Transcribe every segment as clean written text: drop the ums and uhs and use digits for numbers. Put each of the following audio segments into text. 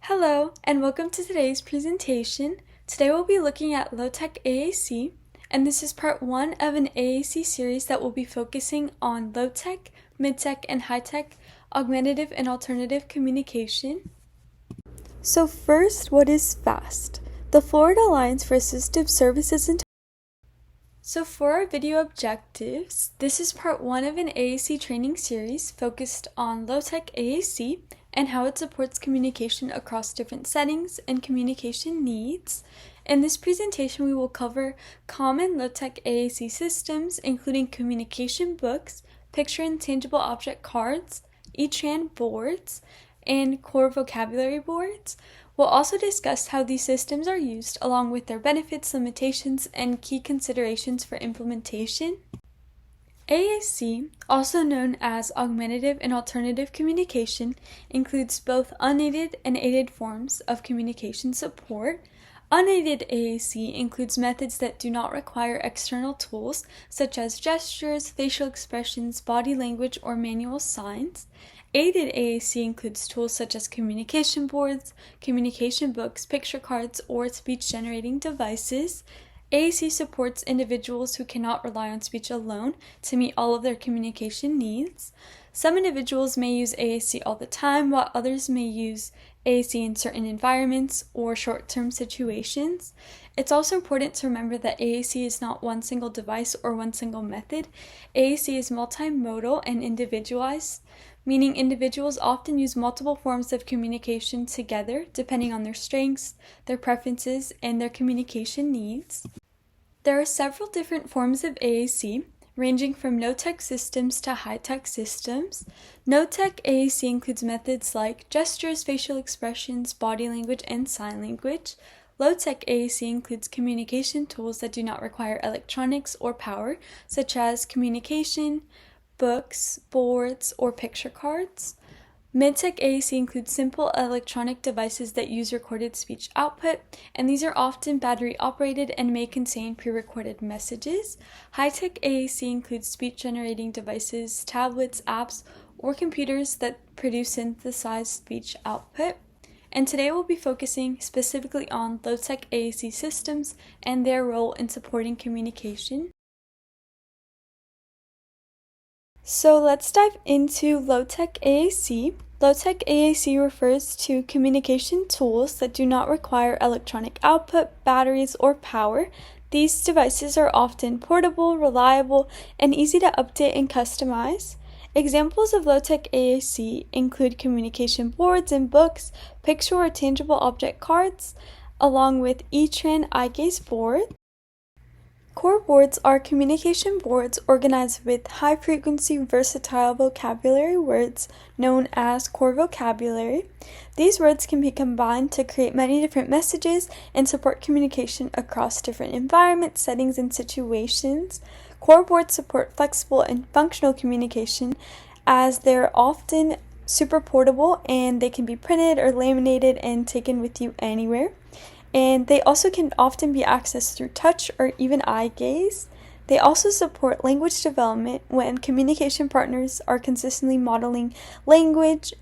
Hello, and welcome to today's presentation. Today we'll be looking at Low Tech AAC, and this is part one of an AAC series that will be focusing on low tech, mid-tech, and high-tech augmentative and alternative communication. So first, what is FAAST? The Florida Alliance for Assistive Services and So for our video objectives, this is part one of an AAC training series focused on Low Tech AAC and how it supports communication across different settings and communication needs. In this presentation, we will cover common Low Tech AAC systems, including communication books, picture and tangible object cards, E-tran boards, and core vocabulary boards. We'll also discuss how these systems are used, along with their benefits, limitations, and key considerations for implementation. AAC, also known as augmentative and alternative communication, includes both unaided and aided forms of communication support. Unaided AAC includes methods that do not require external tools, such as gestures, facial expressions, body language, or manual signs. Aided AAC includes tools such as communication boards, communication books, picture cards, or speech-generating devices. AAC supports individuals who cannot rely on speech alone to meet all of their communication needs. Some individuals may use AAC all the time, while others may use AAC in certain environments or short-term situations. It's also important to remember that AAC is not one single device or one single method. AAC is multimodal and individualized, meaning individuals often use multiple forms of communication together depending on their strengths, their preferences, and their communication needs. There are several different forms of AAC, ranging from no-tech systems to high-tech systems. No-tech AAC includes methods like gestures, facial expressions, body language, and sign language. Low-tech AAC includes communication tools that do not require electronics or power, such as communication, books, boards, or picture cards. Mid-tech AAC includes simple electronic devices that use recorded speech output, and these are often battery-operated and may contain pre-recorded messages. High-tech AAC includes speech-generating devices, tablets, apps, or computers that produce synthesized speech output. And today we'll be focusing specifically on low-tech AAC systems and their role in supporting communication. So let's dive into Low Tech AAC. Low Tech AAC refers to communication tools that do not require electronic output, batteries, or power. These devices are often portable, reliable, and easy to update and customize. Examples of Low Tech AAC include communication boards and books, picture or tangible object cards, along with E-tran eye gaze board. Core boards are communication boards organized with high-frequency, versatile vocabulary words known as core vocabulary. These words can be combined to create many different messages and support communication across different environments, settings, and situations. Core boards support flexible and functional communication as they're often super portable and they can be printed or laminated and taken with you anywhere. And they also can often be accessed through touch or even eye gaze. They also support language development when communication partners are consistently modeling language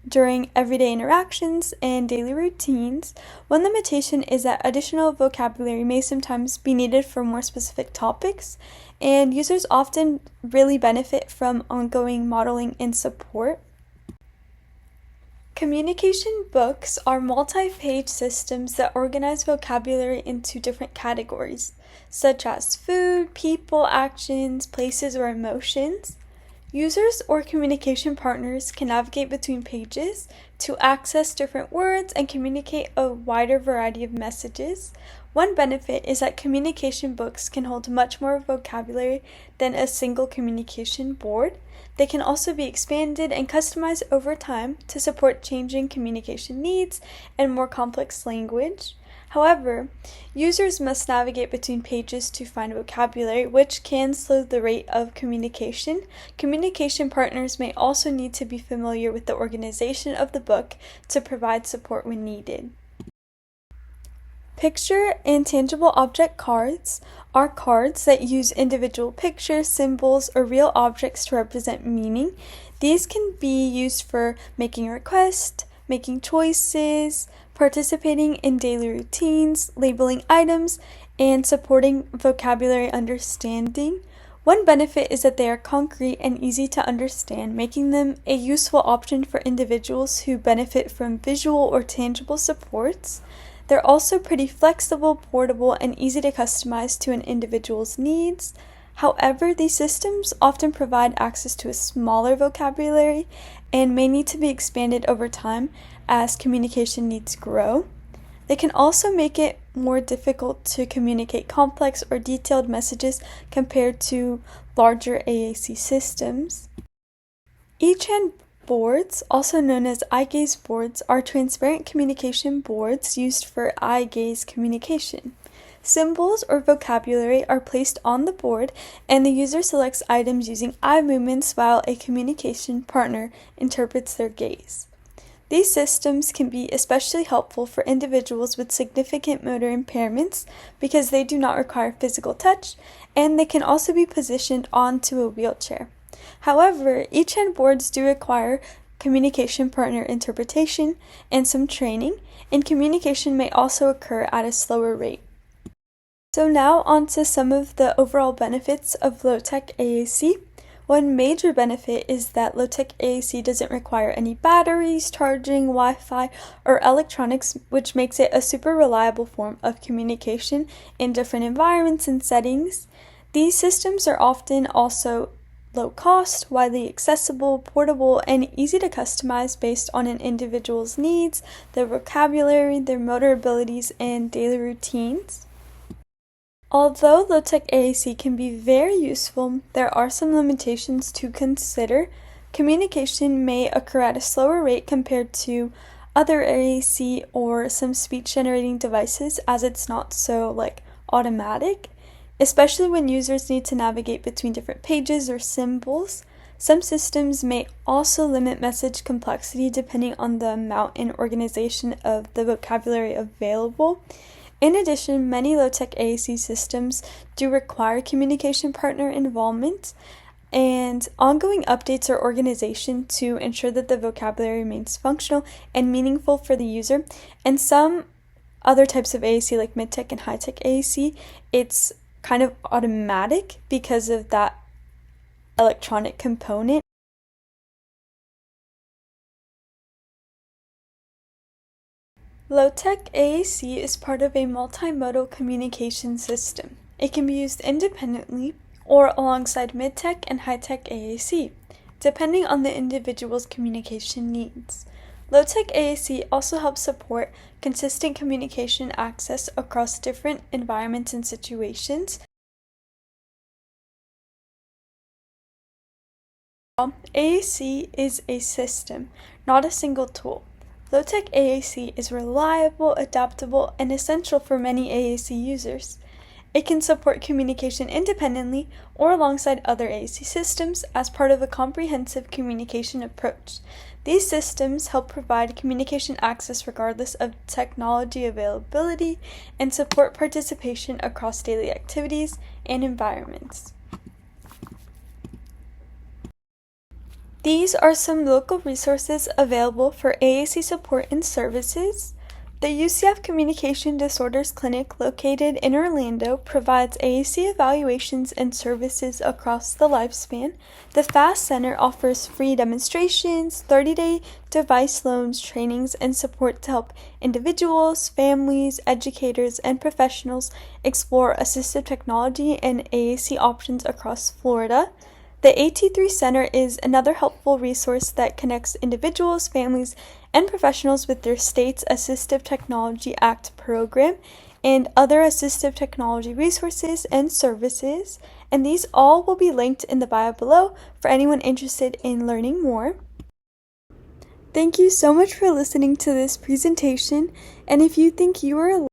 during everyday interactions and daily routines. One limitation is that additional vocabulary may sometimes be needed for more specific topics, and users often really benefit from ongoing modeling and support. Communication books are multi-page systems that organize vocabulary into different categories, such as food, people, actions, places, or emotions. Users or communication partners can navigate between pages to access different words and communicate a wider variety of messages. One benefit is that communication books can hold much more vocabulary than a single communication board. They can also be expanded and customized over time to support changing communication needs and more complex language. However, users must navigate between pages to find vocabulary, which can slow the rate of communication. Communication partners may also need to be familiar with the organization of the book to provide support when needed. Picture and tangible object cards are cards that use individual pictures, symbols, or real objects to represent meaning. These can be used for making a request, making choices, participating in daily routines, labeling items, and supporting vocabulary understanding. One benefit is that they are concrete and easy to understand, making them a useful option for individuals who benefit from visual or tangible supports. They're also pretty flexible, portable, and easy to customize to an individual's needs. However, these systems often provide access to a smaller vocabulary and may need to be expanded over time as communication needs grow. They can also make it more difficult to communicate complex or detailed messages compared to larger AAC systems. E-tran boards, also known as eye gaze boards, are transparent communication boards used for eye gaze communication. Symbols or vocabulary are placed on the board, and the user selects items using eye movements while a communication partner interprets their gaze. These systems can be especially helpful for individuals with significant motor impairments because they do not require physical touch, and they can also be positioned onto a wheelchair. However, E-tran boards do require communication partner interpretation and some training, and communication may also occur at a slower rate. So now on to some of the overall benefits of Low Tech AAC. One major benefit is that Low Tech AAC doesn't require any batteries, charging, Wi-Fi, or electronics, which makes it a super reliable form of communication in different environments and settings. These systems are often also low cost, widely accessible, portable, and easy to customize based on an individual's needs, their vocabulary, their motor abilities, and daily routines. Although Low Tech AAC can be very useful, there are some limitations to consider. Communication may occur at a slower rate compared to other AAC or some speech generating devices, as it's not so automatic, especially when users need to navigate between different pages or symbols. Some systems may also limit message complexity depending on the amount and organization of the vocabulary available. In addition, many Low Tech AAC systems do require communication partner involvement and ongoing updates or organization to ensure that the vocabulary remains functional and meaningful for the user. And some other types of AAC, like mid-tech and high-tech AAC, it's kind of automatic because of that electronic component. Low Tech AAC is part of a multimodal communication system. It can be used independently or alongside mid-tech and high-tech AAC, depending on the individual's communication needs. Low Tech AAC also helps support consistent communication access across different environments and situations. AAC is a system, not a single tool. Low Tech AAC is reliable, adaptable, and essential for many AAC users. It can support communication independently or alongside other AAC systems as part of a comprehensive communication approach. These systems help provide communication access regardless of technology availability and support participation across daily activities and environments. These are some local resources available for AAC support and services. The UCF Communication Disorders Clinic, located in Orlando, provides AAC evaluations and services across the lifespan. The FAAST Center offers free demonstrations, 30-day device loans, trainings, and support to help individuals, families, educators, and professionals explore assistive technology and AAC options across Florida. The AT3 Center is another helpful resource that connects individuals, families, and professionals with their state's Assistive Technology Act program and other assistive technology resources and services, and these all will be linked in the bio below for anyone interested in learning more. Thank you so much for listening to this presentation, and if you think you are